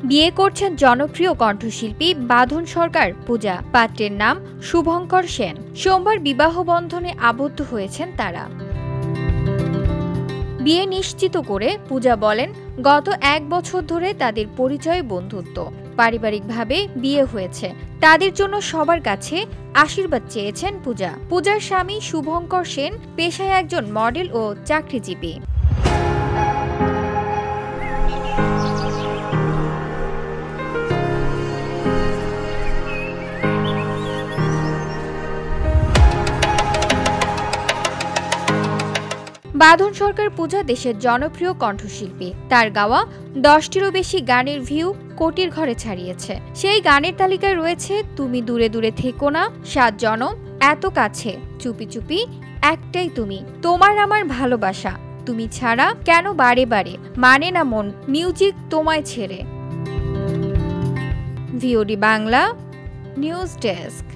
বিয়ে করছেন জনপ্রিয় কণ্ঠশিল্পী বাঁধন সরকার পূজা। পাত্রের নাম শুভঙ্কর সেন। সোমবার বিবাহ বন্ধনে আবদ্ধ হয়েছেন তারা। বিয়ে নিশ্চিত করে পূজা বলেন, গত 1 বছর ধরে তাদের পরিচয় বন্ধুত্ব। পারিবারিকভাবে বিয়ে হয়েছে। তাদের জন্য সবার কাছে আশীর্বাদ চেয়েছেন পূজা। পূজার স্বামী শুভঙ্কর সেন পেশায় একজন মডেল ও চাকরিজীবী। বাঁধন সরকার পূজা দেশের জনপ্রিয় কণ্ঠশিল্পী। তার গাওয়া 10টিরও বেশি গানের ভিউ কোটির ঘরে ছাড়িয়েছে। সেই গানের তালিকায় রয়েছে তুমি দূরে দূরে থেকো না, 7 জনম, এত কাছে, চুপি চুপি, একটাই তুমি, তোমার আমার ভালোবাসা, তুমি ছাড়া কেন বারে বারে, মানে না মন, মিউজিক তোমায় ছেড়ে। VOD Bangla news desk.